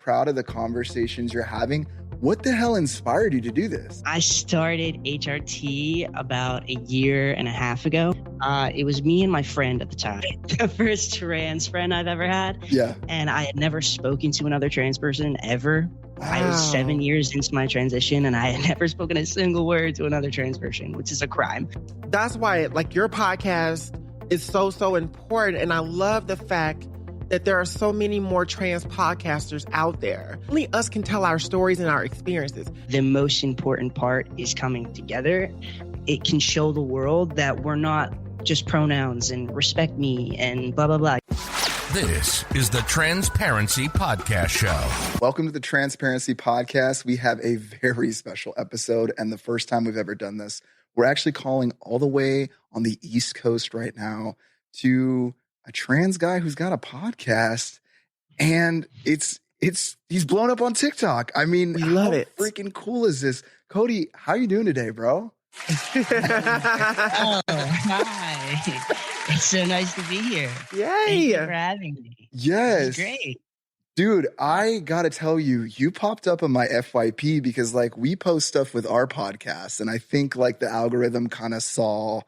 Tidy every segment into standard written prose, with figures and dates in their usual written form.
proud of the conversations you're having. What the hell inspired you to do this? I started HRT about a year and a half ago. It was me and my friend at the time, the first trans friend I've ever had. Yeah. And I had never spoken to another trans person ever. Wow. I was 7 years into my transition and I had never spoken a single word to another trans person, which is a crime. That's why, like, your podcast is so important. And I love the fact that there are so many more trans podcasters out there. Only us can tell our stories and our experiences. The most important part is coming together. It can show the world that we're not just pronouns and respect me and blah, blah, blah. This is the Transparency Podcast Show. Welcome to the Transparency Podcast. We have a very special episode and the first time we've ever done this. We're actually calling all the way on the East Coast right now to a trans guy who's got a podcast, and he's blown up on TikTok. I mean, we love it. How freaking cool is this? Cody, how you doing today, bro? Oh, hi. It's so nice to be here. Yay. Thank you for having me. Yes. Great. Dude, I gotta tell you, you popped up on my FYP because like we post stuff with our podcast, and I think like the algorithm kind of saw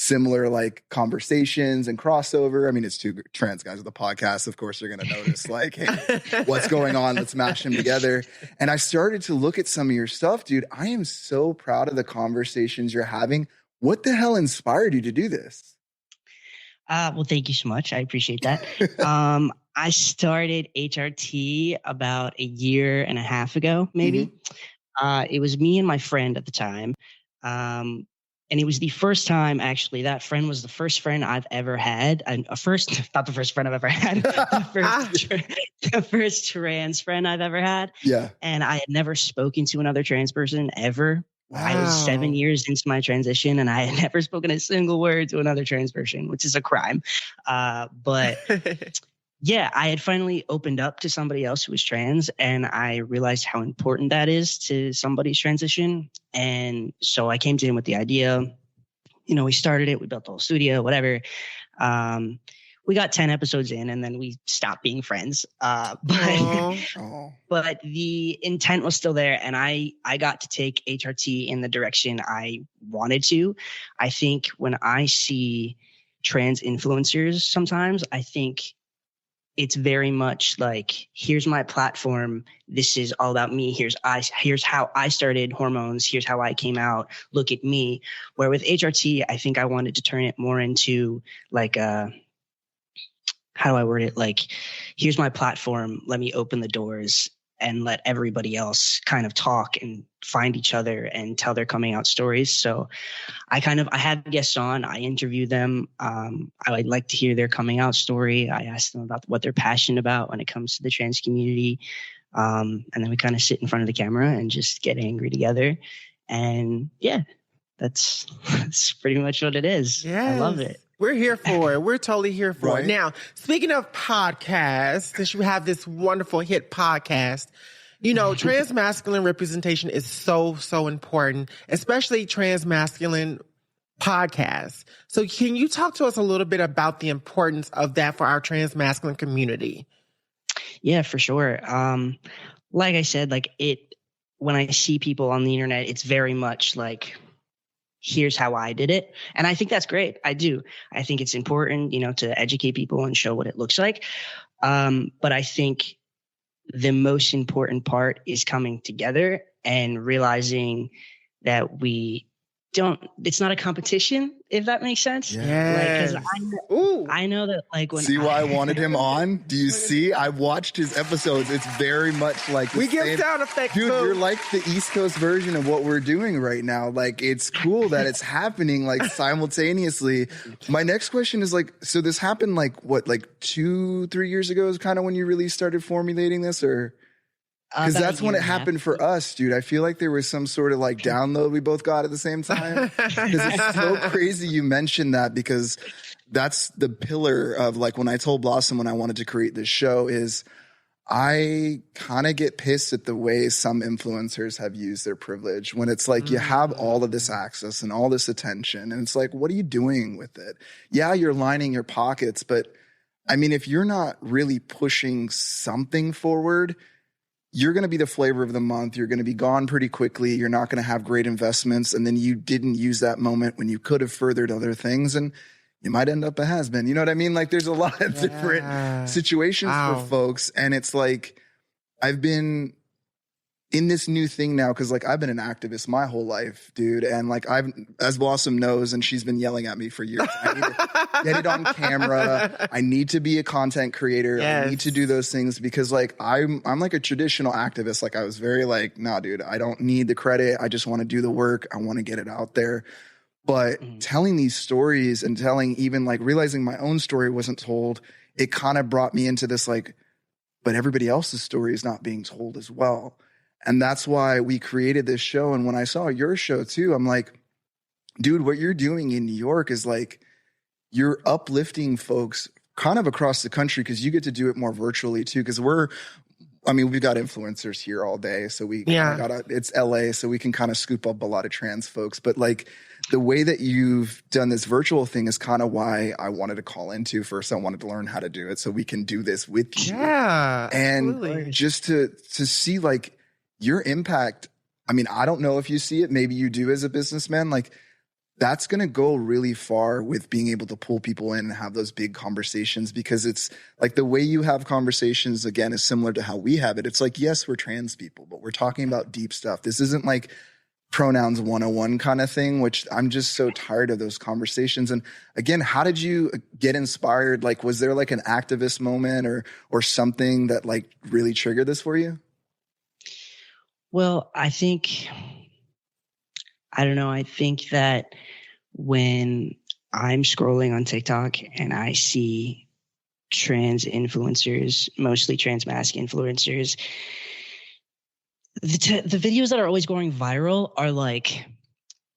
similar like conversations and crossover. I mean, it's two trans guys with a podcast. Of course, they're going to notice like, hey, what's going on? Let's mash them together. And I started to look at some of your stuff, dude. I am so proud of the conversations you're having. What the hell inspired you to do this? Well, thank you so much. I appreciate that. I started HRT about a year and a half ago, maybe. Mm-hmm. It was me and my friend at the time. And it was the first time, actually, that friend was the first friend I've ever had. Not the first friend I've ever had, the first trans friend I've ever had. Yeah. And I had never spoken to another trans person ever. Wow. I was 7 years into my transition and I had never spoken a single word to another trans person, which is a crime. But yeah, I had finally opened up to somebody else who was trans, and I realized how important that is to somebody's transition. And so I came to him with the idea. You know, we started it, we built the whole studio, whatever. We got 10 episodes in and then we stopped being friends. But the intent was still there, and I got to take HRT in the direction I wanted to. I think when I see trans influencers sometimes, I think it's very much like, here's my platform. This is all about me. Here's how I started hormones. Here's how I came out. Look at me. Where with HRT, I think I wanted to turn it more into like how do I word it? Like, here's my platform. Let me open the doors and let everybody else kind of talk and find each other and tell their coming out stories. So I had guests on, I interviewed them. I would like to hear their coming out story. I asked them about what they're passionate about when it comes to the trans community. And then we kind of sit in front of the camera and just get angry together. And yeah, that's pretty much what it is. Yes. I love it. We're here for it. We're totally here for Right. it. Now, speaking of podcasts, since you have this wonderful hit podcast, you know, transmasculine representation is so important, especially transmasculine podcasts. So can you talk to us a little bit about the importance of that for our transmasculine community? Yeah, for sure. Like I said, when I see people on the internet, it's very much like, here's how I did it. And I think that's great. I do. I think it's important, you know, to educate people and show what it looks like. But I think the most important part is coming together and realizing that it's not a competition, if that makes sense. Yeah. Like, I know that like when see why I wanted him on? Do you see? I've watched his episodes. It's very much like we give sound effects. Dude, you're like the East Coast version of what we're doing right now. Like, it's cool that it's happening like simultaneously. My next question is like, so this happened like 2-3 years ago is kind of when you really started formulating this, or? Because that's when it happened for us, dude. I feel like there was some sort of like download we both got at the same time. Because it's so crazy you mentioned that, because that's the pillar of like when I told Blossom when I wanted to create this show is I kind of get pissed at the way some influencers have used their privilege when it's like you have all of this access and all this attention. And it's like, what are you doing with it? Yeah, you're lining your pockets. But I mean, if you're not really pushing something forward, you're going to be the flavor of the month. You're going to be gone pretty quickly. You're not going to have great investments. And then you didn't use that moment when you could have furthered other things. And you might end up a has-been. You know what I mean? Like there's a lot of different situations for folks. And it's like, I've been in this new thing now, because like I've been an activist my whole life, dude. And like as Blossom knows, and she's been yelling at me for years, I need to get it on camera. I need to be a content creator. Yes. I need to do those things because like I'm like a traditional activist. Like I was very like, nah, dude, I don't need the credit. I just want to do the work. I want to get it out there. But telling these stories and telling even like realizing my own story wasn't told, it kind of brought me into this like, but everybody else's story is not being told as well. And that's why we created this show. And when I saw your show too, I'm like, dude, what you're doing in New York is like, you're uplifting folks kind of across the country because you get to do it more virtually too. Because we've got influencers here all day. So it's LA, so we can kind of scoop up a lot of trans folks. But like the way that you've done this virtual thing is kind of why I wanted to call into. First, I wanted to learn how to do it so we can do this with you. Yeah, and absolutely. Just to see like your impact. I mean, I don't know if you see it. Maybe you do as a businessman. Like that's going to go really far with being able to pull people in and have those big conversations, because it's like the way you have conversations, again, is similar to how we have it. It's like, yes, we're trans people, but we're talking about deep stuff. This isn't like pronouns 101 kind of thing, which I'm just so tired of those conversations. And again, how did you get inspired? Like, was there like an activist moment or something that like really triggered this for you? Well, I think that when I'm scrolling on TikTok and I see trans influencers, mostly trans-masc influencers, the videos that are always going viral are like,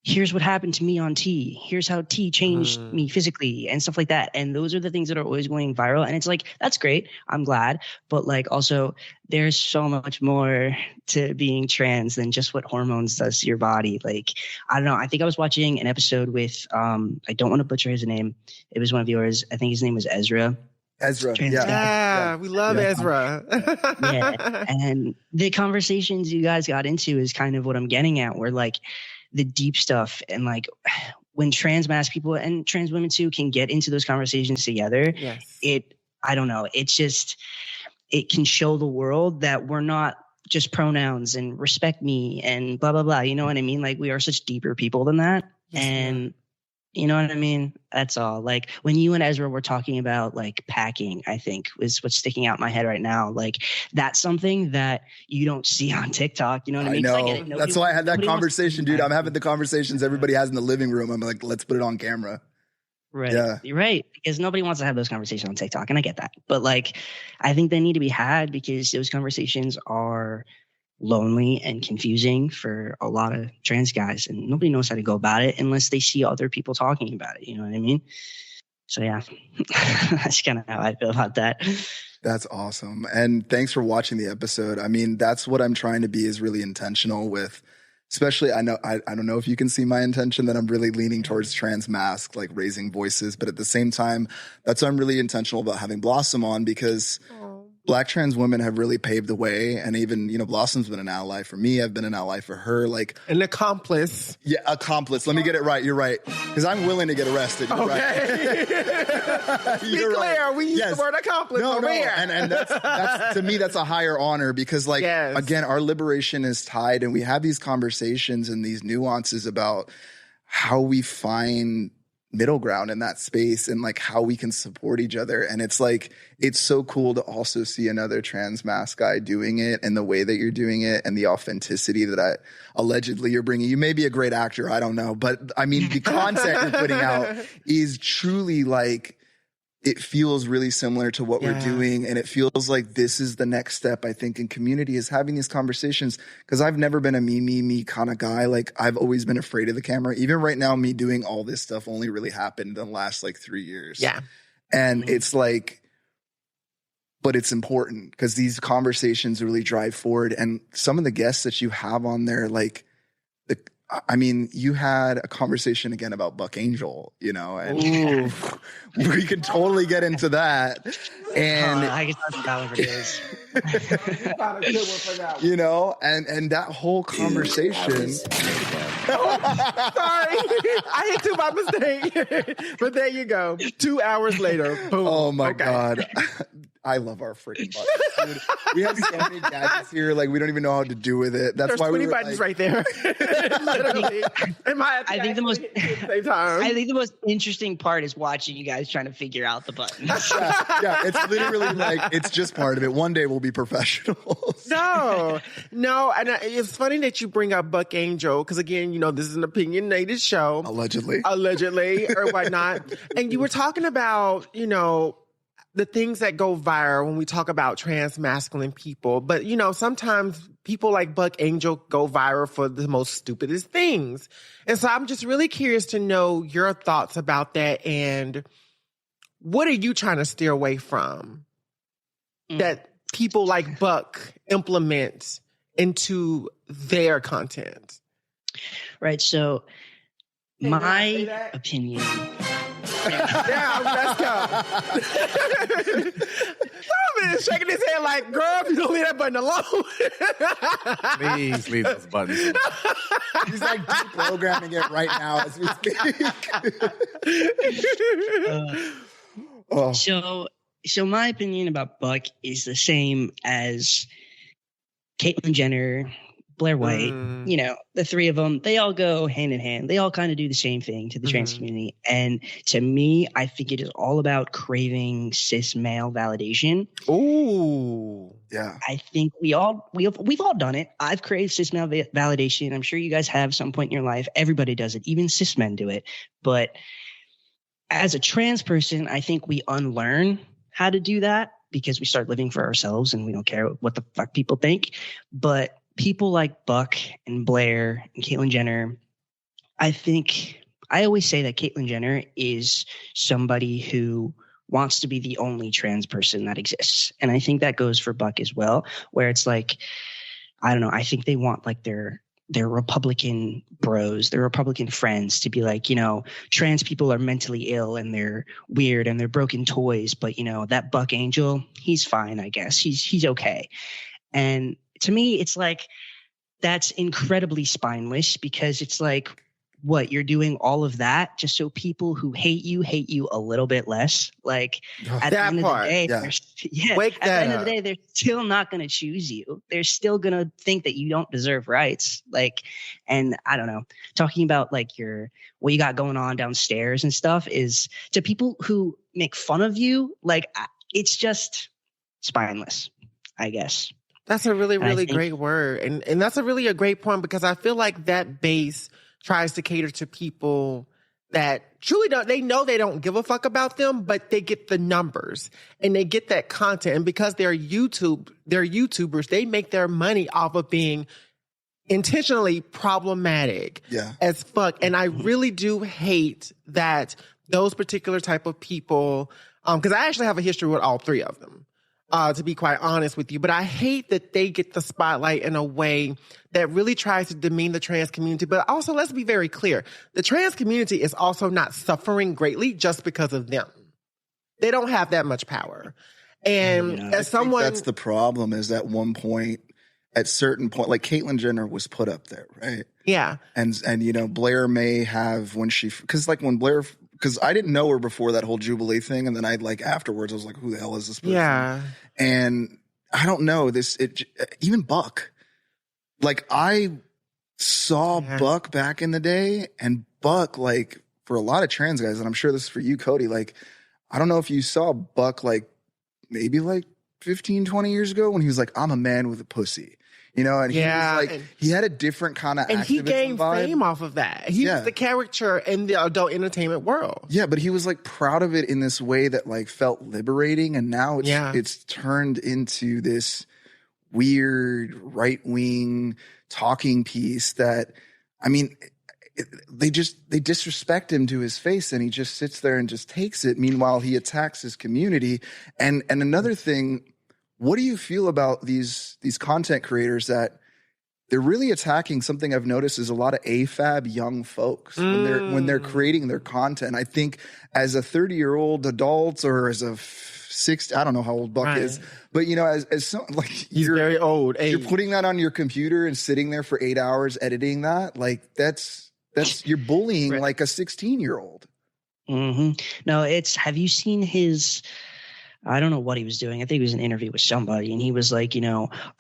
here's what happened to me on T. Here's how T changed me physically and stuff like that. And those are the things that are always going viral. And it's like, that's great. I'm glad. But like also there's so much more to being trans than just what hormones does to your body. Like, I don't know. I think I was watching an episode with, I don't want to butcher his name. It was one of yours. I think his name was Ezra. Yeah, we love Ezra. Yeah. And the conversations you guys got into is kind of what I'm getting at, where like, the deep stuff, and like when trans-masc people and trans women too can get into those conversations together, I don't know. It's just, it can show the world that we're not just pronouns and respect me and blah, blah, blah. You know what I mean? Like we are such deeper people than that. Yes, and you know what I mean? That's all. Like when you and Ezra were talking about like packing, I think was what's sticking out in my head right now. Like that's something that you don't see on TikTok. You know what I mean? I know. That's why I had that conversation, dude. I'm having the conversations everybody has in the living room. I'm like, let's put it on camera. Right. Yeah. You're right. Because nobody wants to have those conversations on TikTok. And I get that. But like, I think they need to be had because those conversations are lonely and confusing for a lot of trans guys, and nobody knows how to go about it unless they see other people talking about it. You know what I mean? So yeah, that's kind of how I feel about that. That's awesome. And thanks for watching the episode. I mean, that's what I'm trying to be, is really intentional with, especially, I don't know if you can see my intention that I'm really leaning towards trans-masc, like raising voices. But at the same time, that's why I'm really intentional about having Blossom on, because Black trans women have really paved the way. And even, Blossom's been an ally for me. I've been an ally for her. Like an accomplice. Yeah, accomplice. Let me get it right. You're right. Because I'm willing to get arrested. You're right. Be clear, right. We use the word accomplice over here. And that's to me, that's a higher honor, because again, our liberation is tied, and we have these conversations and these nuances about how we find middle ground in that space and like how we can support each other. And it's like, it's so cool to also see another trans-masc guy doing it and the way that you're doing it and the authenticity that allegedly you're bringing. You may be a great actor, I don't know, but I mean, the content you're putting out is truly like, it feels really similar to what we're doing. And it feels like this is the next step, I think, in community, is having these conversations. Because I've never been a me kind of guy. Like I've always been afraid of the camera. Even right now, me doing all this stuff only really happened in the last 3 years. Yeah. And it's like, but it's important because these conversations really drive forward. And some of the guests that you have on there, you had a conversation again about Buck Angel, and we can totally get into that. And I can talk about that one for days. You know, and that whole conversation. Sorry, I hit you by mistake. But there you go. 2 hours later, boom. Oh my God. I love our freaking buttons. Dude, we have so many gadgets here, like we don't even know how to do with it. That's There's why 20 we were buttons like, right there. Literally. I think the most interesting part is watching you guys trying to figure out the buttons. yeah, it's literally like it's just part of it. One day we'll be professionals. No, and it's funny that you bring up Buck Angel because again, you know, this is an opinionated show, allegedly, or whatnot. And you were talking about, you know, the things that go viral when we talk about transmasculine people. But, you know, sometimes people like Buck Angel go viral for the most stupidest things. And so I'm just really curious to know your thoughts about that. And what are you trying to steer away from that people like Buck implement into their content? Right. So my opinion... Yeah, let's go. Solomon is shaking his head like, girl, if you don't leave that button alone. Please leave those buttons alone. He's like deprogramming it right now as we speak. So my opinion about Buck is the same as Caitlyn Jenner, Blair White, you know, the three of them, they all go hand in hand. They all kind of do the same thing to the trans community. And to me, I think it is all about craving cis male validation. Ooh. Yeah. I think we've all done it. I've craved cis male validation. I'm sure you guys have some point in your life. Everybody does it. Even cis men do it. But as a trans person, I think we unlearn how to do that because we start living for ourselves and we don't care what the fuck people think. But people like Buck and Blair and Caitlyn Jenner, I always say that Caitlyn Jenner is somebody who wants to be the only trans person that exists. And I think that goes for Buck as well, where it's like, I don't know, I think they want like their Republican bros, their Republican friends to be like, you know, trans people are mentally ill and they're weird and they're broken toys. But, you know, that Buck Angel, he's fine, I guess. He's okay. And to me, it's like, that's incredibly spineless because it's like, what, you're doing all of that just so people who hate you a little bit less? Like at the end of the day, they're still not going to choose you. They're still going to think that you don't deserve rights. Like, and I don't know, talking about like what you got going on downstairs and stuff is to people who make fun of you. Like it's just spineless, I guess. That's a really, really great word. And that's a great point because I feel like that base tries to cater to people that truly they know they don't give a fuck about them, but they get the numbers and they get that content. And because they're YouTubers, they make their money off of being intentionally problematic as fuck. And I really do hate that those particular type of people, because I actually have a history with all three of them. To be quite honest with you. But I hate that they get the spotlight in a way that really tries to demean the trans community. But also, let's be very clear. The trans community is also not suffering greatly just because of them. They don't have that much power. And as someone... that's the problem is at one point, at certain point, like Caitlyn Jenner was put up there, right? Yeah. And you know, Blair may have because I didn't know her before that whole Jubilee thing. And then afterwards, I was like, who the hell is this person? Yeah. And I don't know even Buck, like I saw Buck back in the day and Buck, like for a lot of trans guys, and I'm sure this is for you, Cody, like, I don't know if you saw Buck, like maybe like 15, 20 years ago when he was like, I'm a man with a pussy. You know, and he was like, he had a different kind of and he gained fame off of that. He was the caricature in the adult entertainment world. Yeah, but he was like proud of it in this way that like felt liberating. And now it's turned into this weird right-wing talking piece that, I mean, they disrespect him to his face and he just sits there and just takes it. Meanwhile, he attacks his community. And another thing, what do you feel about these content creators that they're really attacking something I've noticed is a lot of AFAB young folks when they're creating their content? I think as a 30-year-old adult or as a 6, I don't know how old Buck is, but as so, like he's very old. You're putting that on your computer and sitting there for 8 hours editing that. Like that's you're bullying like a 16-year-old. Mm-hmm. No, have you seen his, I don't know what he was doing. I think it was an interview with somebody, and he was like,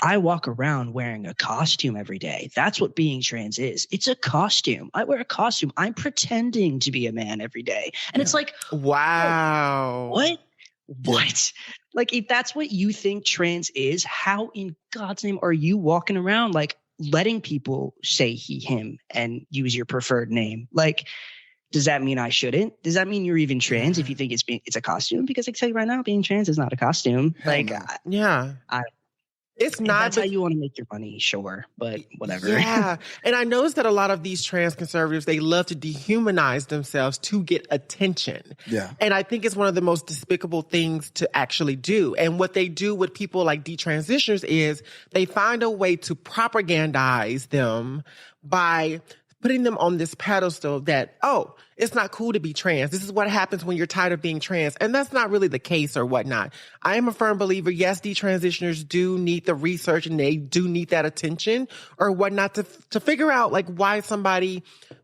I walk around wearing a costume every day. That's what being trans is. It's a costume. I wear a costume. I'm pretending to be a man every day. And it's like, wow. What? Like, if that's what you think trans is, how in God's name are you walking around like letting people say he, him, and use your preferred name? Like, does that mean I shouldn't? Does that mean you're even trans if you think it's a costume? Because I can tell you right now, being trans is not a costume. Like, it's not. That's how you want to make your money, sure, but whatever. Yeah, and I noticed that a lot of these trans conservatives, they love to dehumanize themselves to get attention. Yeah, and I think it's one of the most despicable things to actually do. And what they do with people like detransitioners is they find a way to propagandize them by putting them on this pedestal that, it's not cool to be trans. This is what happens when you're tired of being trans. And that's not really the case or whatnot. I am a firm believer, yes, detransitioners do need the research and they do need that attention or whatnot to figure out like why somebody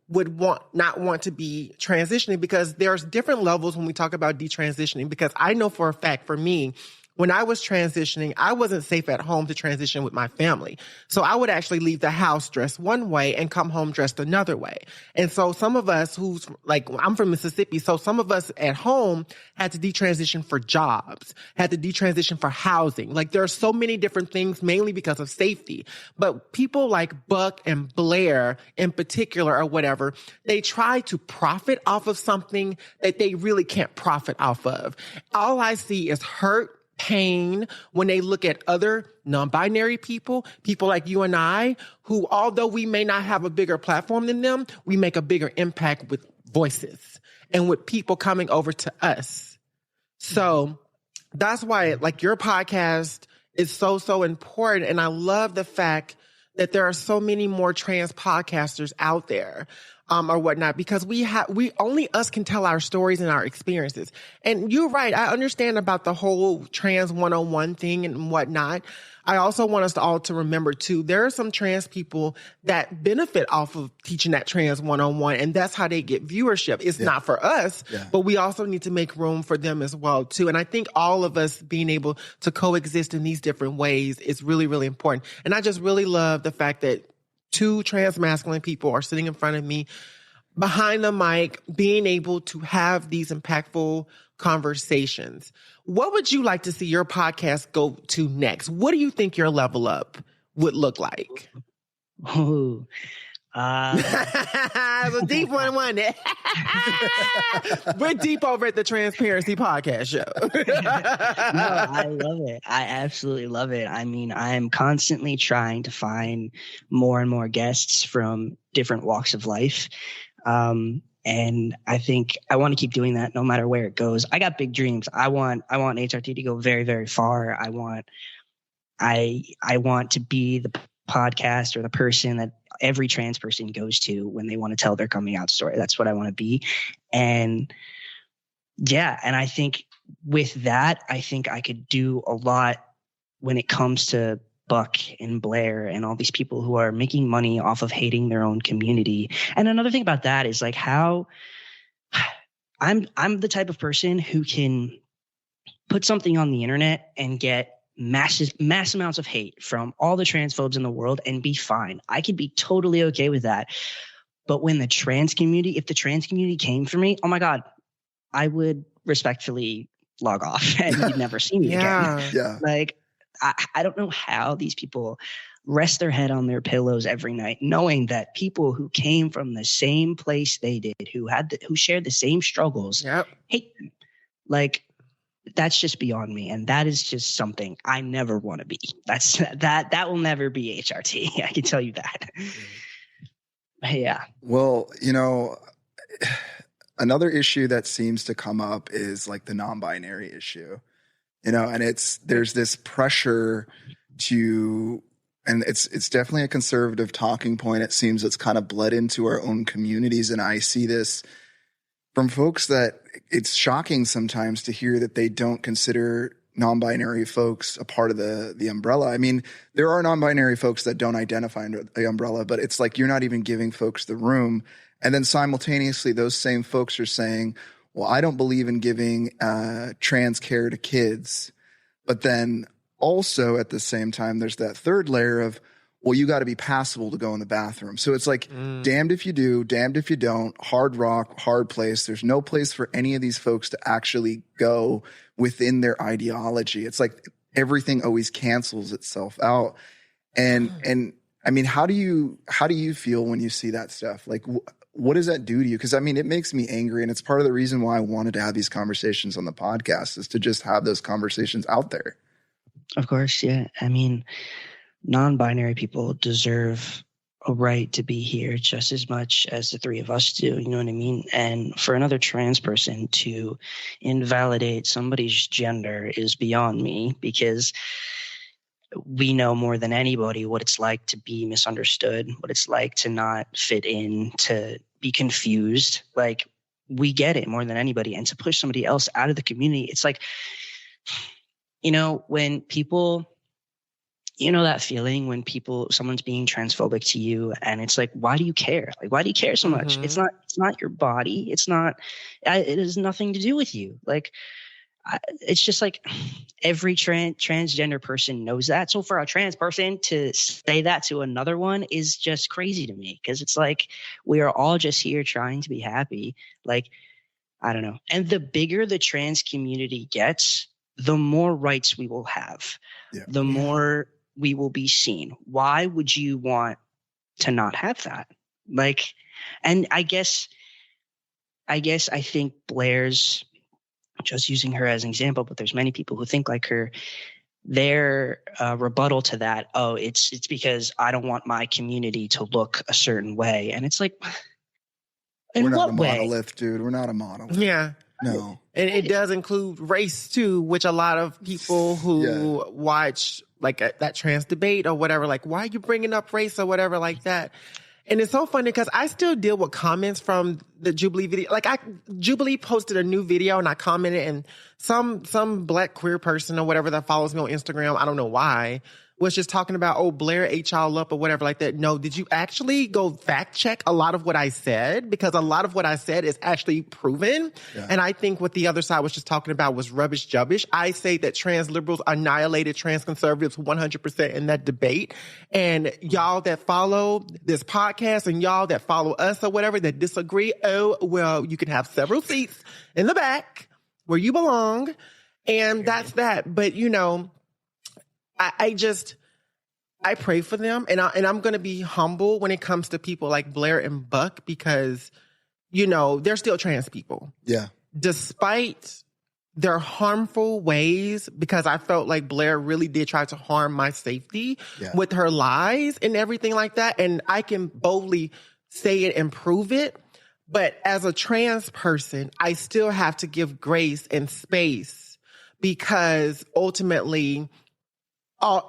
would not want to be transitioning, because there's different levels when we talk about detransitioning. Because I know for a fact, for me, when I was transitioning, I wasn't safe at home to transition with my family. So I would actually leave the house dressed one way and come home dressed another way. And so some of us I'm from Mississippi, so some of us at home had to detransition for jobs, had to detransition for housing. Like there are so many different things, mainly because of safety. But people like Buck and Blair in particular or whatever, they try to profit off of something that they really can't profit off of. All I see is hurt, pain when they look at other non-binary people like you and I, who, although we may not have a bigger platform than them, we make a bigger impact with voices and with people coming over to us. So that's why like your podcast is so important. And I love the fact that there are so many more trans podcasters out there. Or whatnot, because only us can tell our stories and our experiences. And you're right. I understand about the whole trans 101 thing and whatnot. I also want us all to remember too, there are some trans people that benefit off of teaching that trans 101, and that's how they get viewership. It's not for us, but we also need to make room for them as well too. And I think all of us being able to coexist in these different ways is really, really important. And I just really love the fact that 2 transmasculine people are sitting in front of me behind the mic, being able to have these impactful conversations. What would you like to see your podcast go to next? What do you think your level up would look like? Ooh. It's a deep one, wasn't it? We're deep over at the Transparency Podcast Show. No, I love it. I absolutely love it. I mean, I'm constantly trying to find more and more guests from different walks of life. And I think I want to keep doing that no matter where it goes. I got big dreams. I want HRT to go very, very far. I want to be the podcast or the person that every trans person goes to when they want to tell their coming out story. That's what I want to be. And and I think with that, I think I could do a lot when it comes to Buck and Blair and all these people who are making money off of hating their own community. And another thing about that is like how I'm the type of person who can put something on the internet and get mass amounts of hate from all the transphobes in the world and be fine. I could be totally okay with that. But when if the trans community came for me, oh my God, I would respectfully log off and you'd never see me again. Yeah. Like, I don't know how these people rest their head on their pillows every night, knowing that people who came from the same place they did, who shared the same struggles, hate them. Like, that's just beyond me. And that is just something I never want to be. That will never be HRT. I can tell you that. Yeah. Well, another issue that seems to come up is like the non-binary issue, and there's this pressure to, and it's definitely a conservative talking point. It seems it's kind of bled into our own communities. And I see this from folks that it's shocking sometimes to hear that they don't consider non-binary folks a part of the umbrella. I mean, there are non-binary folks that don't identify under the umbrella, but it's like you're not even giving folks the room. And then simultaneously, those same folks are saying, well, I don't believe in giving trans care to kids. But then also at the same time, there's that third layer of, well, you got to be passable to go in the bathroom. So it's like damned if you do, damned if you don't, hard rock, hard place. There's no place for any of these folks to actually go within their ideology. It's like everything always cancels itself out. And I mean, how do you feel when you see that stuff? Like, what does that do to you? Because I mean, it makes me angry, and it's part of the reason why I wanted to have these conversations on the podcast, is to just have those conversations out there. Of course, yeah. I mean, non-binary people deserve a right to be here just as much as the three of us do. You know what I mean? And for another trans person to invalidate somebody's gender is beyond me, because we know more than anybody what it's like to be misunderstood, what it's like to not fit in, to be confused. Like, we get it more than anybody. And to push somebody else out of the community, it's like, you know, when people, you know, that feeling when someone's being transphobic to you, and it's like, why do you care? Like, why do you care so much? It's not your body. It has nothing to do with you. Like, it's just like every transgender person knows that. So for a trans person to say that to another one is just crazy to me, because it's like we are all just here trying to be happy. Like, I don't know. And the bigger the trans community gets, the more rights we will have, the more we will be seen. Why would you want to not have that? Like, and I think Blair's, just using her as an example, but there's many people who think like her, their rebuttal to that, oh, it's because I don't want my community to look a certain way. And it's like, in what way? We're not a monolith, dude. We're not a monolith. Yeah. No. And it does include race too, which a lot of people who watch like that trans debate or whatever, like, why are you bringing up race or whatever like that? And it's so funny because I still deal with comments from the Jubilee video. Like, Jubilee posted a new video and I commented, and some black queer person or whatever that follows me on Instagram, I don't know why, was just talking about, oh, Blair ate y'all up or whatever like that. No, did you actually go fact check a lot of what I said? Because a lot of what I said is actually proven. Yeah. And I think what the other side was just talking about was rubbish jubbish. I say that trans liberals annihilated trans conservatives 100% in that debate. And y'all that follow this podcast and y'all that follow us or whatever that disagree, oh, well, you can have several seats in the back where you belong. And that's that. But, you know, I pray for them, and I'm going to be humble when it comes to people like Blair and Buck, because, you know, they're still trans people. Yeah. Despite their harmful ways, because I felt like Blair really did try to harm my safety with her lies and everything like that. And I can boldly say it and prove it. But as a trans person, I still have to give grace and space, because ultimately,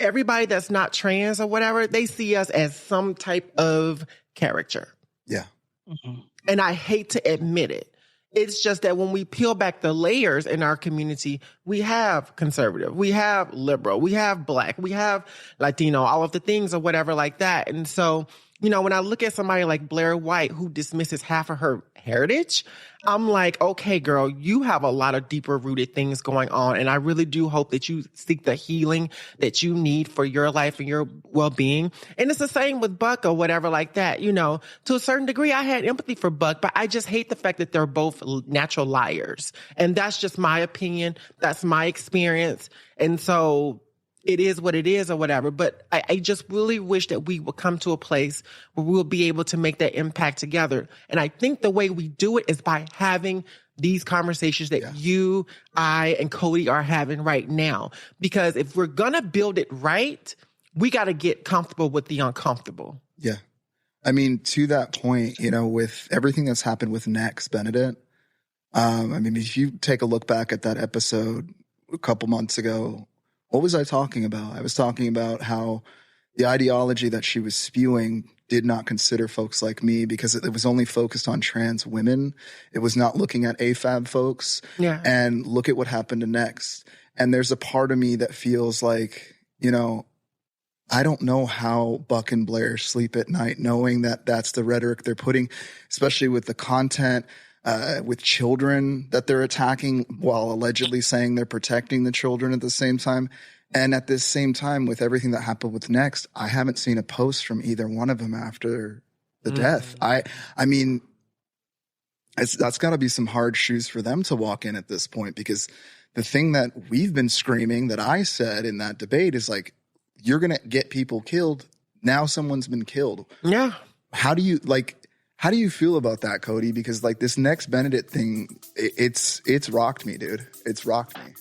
everybody that's not trans or whatever, they see us as some type of caricature. Yeah. Mm-hmm. And I hate to admit it. It's just that when we peel back the layers in our community, we have conservative, we have liberal, we have black, we have Latino, all of the things or whatever like that. And so, you know, when I look at somebody like Blair White, who dismisses half of her heritage, I'm like, okay, girl, you have a lot of deeper rooted things going on. And I really do hope that you seek the healing that you need for your life and your well-being. And it's the same with Buck or whatever like that. You know, to a certain degree, I had empathy for Buck, but I just hate the fact that they're both natural liars. And that's just my opinion. That's my experience. And so it is what it is or whatever. But I just really wish that we would come to a place where we'll be able to make that impact together. And I think the way we do it is by having these conversations that you, I, and Cody are having right now. Because if we're going to build it right, we got to get comfortable with the uncomfortable. Yeah. I mean, to that point, you know, with everything that's happened with Next Benedict, I mean, if you take a look back at that episode a couple months ago, what was I talking about? I was talking about how the ideology that she was spewing did not consider folks like me because it was only focused on trans women. It was not looking at AFAB folks. Yeah. And look at what happened to Next. And there's a part of me that feels like, you know, I don't know how Buck and Blair sleep at night knowing that that's the rhetoric they're putting, especially with the content, with children that they're attacking while allegedly saying they're protecting the children at the same time. And at this same time, with everything that happened with Next, I haven't seen a post from either one of them after the death. I mean, that's got to be some hard shoes for them to walk in at this point, because the thing that we've been screaming that I said in that debate is like, you're going to get people killed. Now someone's been killed. Yeah. How do you feel about that, Cody? Because like this Next Benedict thing, it's rocked me, dude. It's rocked me.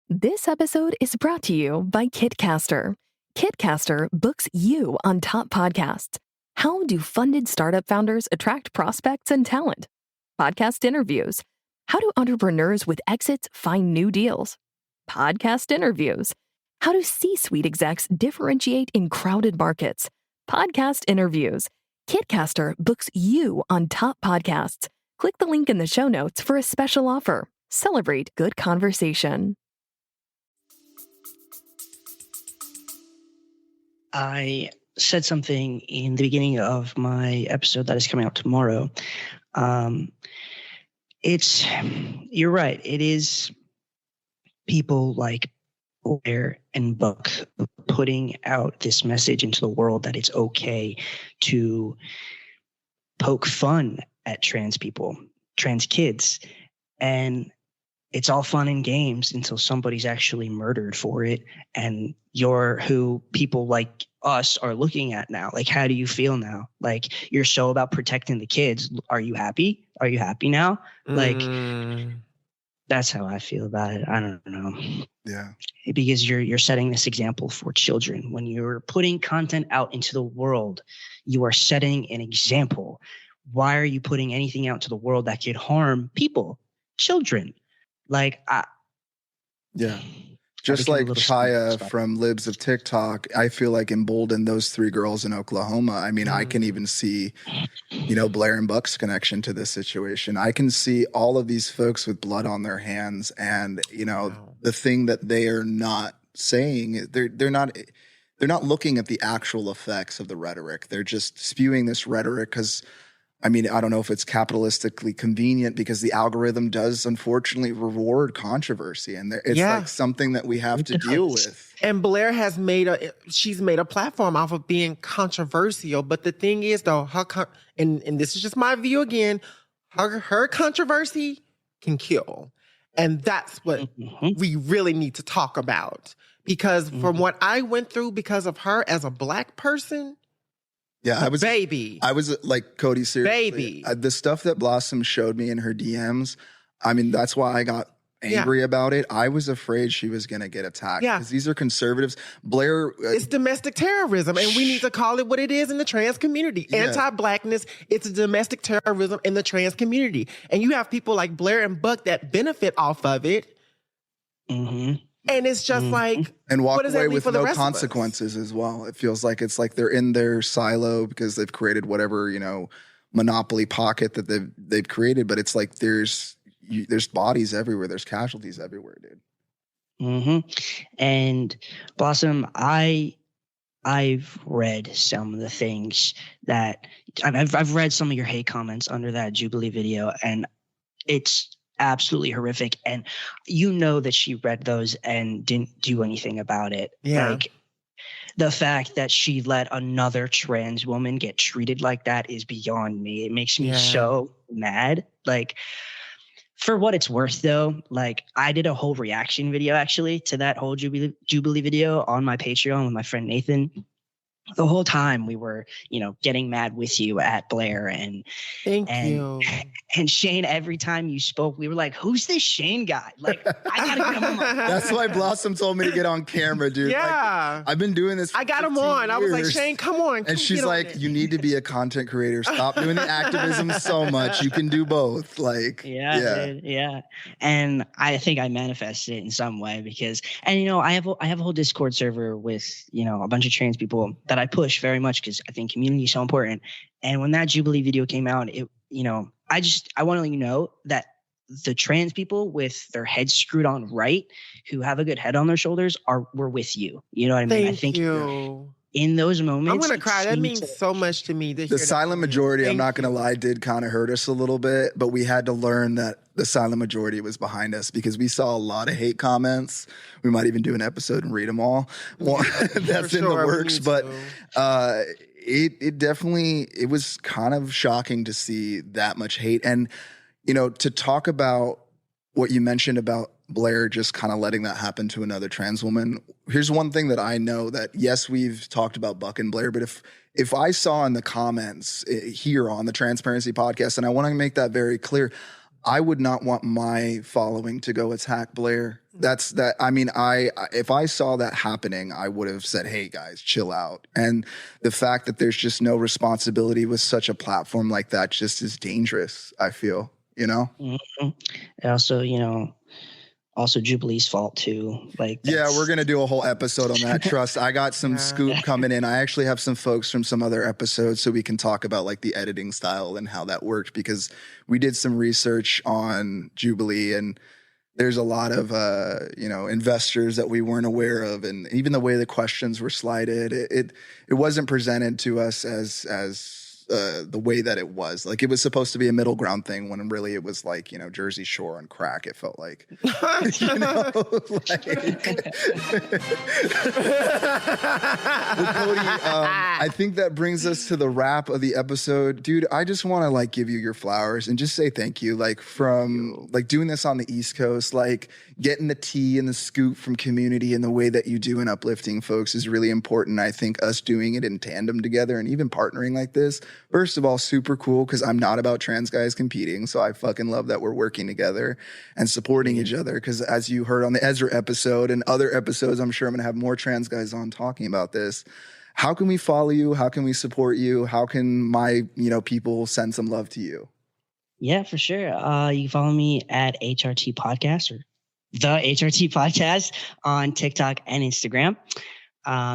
This episode is brought to you by Kitcaster. Kitcaster books you on top podcasts. How do funded startup founders attract prospects and talent? Podcast interviews. How do entrepreneurs with exits find new deals? Podcast interviews. How do C-suite execs differentiate in crowded markets? Podcast interviews. Kitcaster books you on top podcasts. Click the link in the show notes for a special offer. Celebrate good conversation. I said something in the beginning of my episode that is coming out tomorrow. You're right. It is people like Blair and Buck putting out this message into the world that it's okay to poke fun at trans people, trans kids. And it's all fun and games until somebody's actually murdered for it. And you're who people like us are looking at now. Like, how do you feel now? Like, your show about protecting the kids. Are you happy? Are you happy now? Like, that's how I feel about it. I don't know. Yeah. Because you're setting this example for children. When you're putting content out into the world, you are setting an example. Why are you putting anything out to the world that could harm people, children? Like, yeah. Just like Chaya from Libs of TikTok, I feel like emboldened those three girls in Oklahoma. I mean, I can even see, you know, Blair and Buck's connection to this situation. I can see all of these folks with blood on their hands, and you know, the thing that they are not saying, they're not looking at the actual effects of the rhetoric. They're just spewing this rhetoric because, I mean, I don't know if it's capitalistically convenient because the algorithm does unfortunately reward controversy, and it's like something that we have to deal with. And Blair has she's made a platform off of being controversial. But the thing is, though, and this is just my view again, her controversy can kill. And that's what we really need to talk about. Because from what I went through because of her as a Black person, yeah, I was like, Cody, seriously, the stuff that Blossom showed me in her DMs, I mean, that's why I got angry about it. I was afraid she was going to get attacked because these are conservatives. Blair, it's domestic terrorism, and we need to call it what it is in the trans community. Anti-Blackness, it's domestic terrorism in the trans community. And you have people like Blair and Buck that benefit off of it. And it's just like, and walk away with no consequences as well. It feels like it's like they're in their silo because they've created whatever, you know, monopoly pocket that they've created. But it's like there's bodies everywhere. There's casualties everywhere, dude. And Blossom, I've read some of the things that I've read some of your hate comments under that Jubilee video, and it's absolutely horrific. And you know that she read those and didn't do anything about it. Like, the fact that she let another trans woman get treated like that is beyond me. It makes me so mad. Like, for what it's worth, though, like, I did a whole reaction video actually to that whole Jubilee video on my Patreon with my friend Nathan. the whole time we were, getting mad with you at Blair Thank you. And Shane, every time you spoke, we were like, who's this Shane guy? Like, I gotta get him on my That's why Blossom told me to get on camera, dude. Yeah. Like, I've been doing this for I got him 15 on. I was like, years. Shane, come on. And she's like, you need to be a content creator. Stop doing the activism so much. You can do both. Like, yeah. And I think I manifested it in some way because, and I have a whole Discord server with, a bunch of trans people that I push very much because I think community is so important. And when that Jubilee video came out, I want to let you know that the trans people with their heads screwed on right, who have a good head on their shoulders, we're with you. You know what I mean? Thank I think you. In those moments, I'm gonna cry. That means so much to me. The silent majority, I'm not gonna lie, did kind of hurt us a little bit, but we had to learn that the silent majority was behind us because we saw a lot of hate comments. We might even do an episode and read them all. Well, that's in the works, but it definitely, it was kind of shocking to see that much hate. And, to talk about what you mentioned about Blair just kind of letting that happen to another trans woman. Here's one thing that I know that, yes, we've talked about Buck and Blair, but if I saw in the comments here on the Transparency podcast, and I want to make that very clear, I would not want my following to go attack Blair. If I saw that happening, I would have said, hey guys, chill out. And the fact that there's just no responsibility with such a platform like that just is dangerous, I feel, Mm-hmm. And also Jubilee's fault too. Yeah, we're going to do a whole episode on that. Trust. I got some scoop coming in. I actually have some folks from some other episodes so we can talk about the editing style and how that worked because we did some research on Jubilee and there's a lot of, investors that we weren't aware of. And even the way the questions were slided, it wasn't presented to us as the way that it was. Like it was supposed to be a middle ground thing when really it was Jersey Shore on crack. It felt like, Well, Cody, I think that brings us to the wrap of the episode. Dude, I just want to give you your flowers and just say thank you. From doing this on the East Coast, getting the tea and the scoop from community and the way that you do and uplifting folks is really important. I think us doing it in tandem together and even partnering like this, first of all, super cool because I'm not about trans guys competing. So I fucking love that we're working together and supporting each other. Because as you heard on the Ezra episode and other episodes, I'm sure I'm going to have more trans guys on talking about this. How can we follow you? How can we support you? How can my, people send some love to you? Yeah, for sure. You can follow me at HRT Podcast or the HRT Podcast on TikTok and Instagram.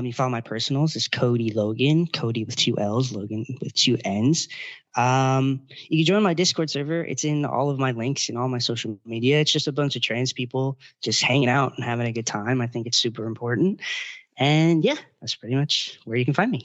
You follow my personals. It's Cody Logan, Cody with 2 L's, Logan with 2 N's. You can join my Discord server. It's in all of my links and all my social media. It's just a bunch of trans people just hanging out and having a good time. I think it's super important. And yeah, that's pretty much where you can find me.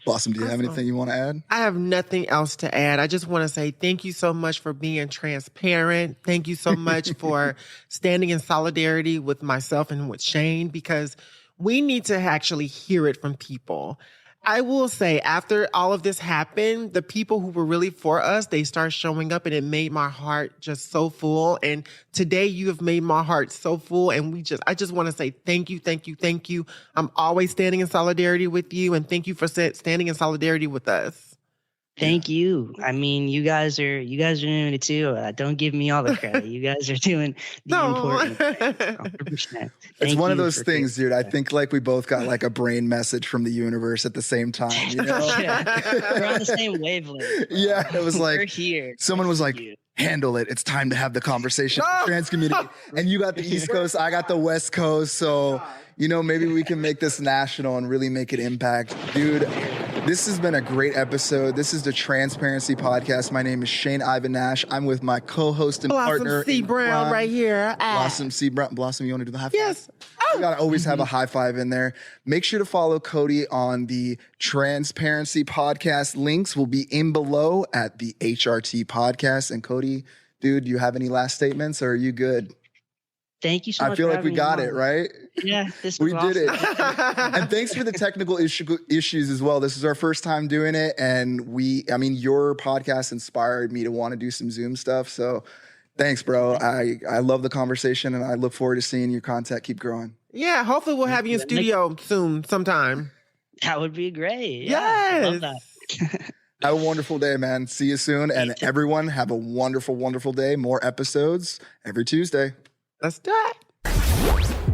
Blossom, do you have anything you want to add? I have nothing else to add. I just want to say thank you so much for being transparent. Thank you so much for standing in solidarity with myself and with Shane, because we need to actually hear it from people. I will say, after all of this happened, the people who were really for us, they start showing up, and it made my heart just so full. And today you have made my heart so full. And I just want to say thank you, thank you, thank you. I'm always standing in solidarity with you, and thank you for standing in solidarity with us. Thank you. I mean, you guys are doing it too. Don't give me all the credit. You guys are doing the important thing. 100%. It's one of those things, dude. I think we both got a brain message from the universe at the same time. We're on the same wavelength. Yeah, it was we're here. Someone was like, handle it. It's time to have the conversation with the trans community. And you got the East Coast, I got the West Coast. So, maybe we can make this national and really make an impact. Dude, this has been a great episode. This is the Transparency Podcast. My name is Shane Ivan Nash. I'm with my co-host and partner. Blossom C. Brown right here. Blossom C. Brown. Blossom, you want to do the high five? Yes. You got to always have a high five in there. Make sure to follow Cody on the Transparency Podcast. Links will be in below at the HRT Podcast. And Cody, dude, do you have any last statements or are you good? Thank you so much. I feel like we got it, right? Yeah, this was awesome. We did it. And thanks for the technical issues as well. This is our first time doing it. And your podcast inspired me to want to do some Zoom stuff. So thanks, bro. I love the conversation and I look forward to seeing your content keep growing. Yeah, hopefully we'll have you in studio soon, sometime. That would be great. Yeah, I love that. Have a wonderful day, man. See you soon. And everyone have a wonderful, wonderful day. More episodes every Tuesday. Let's do it.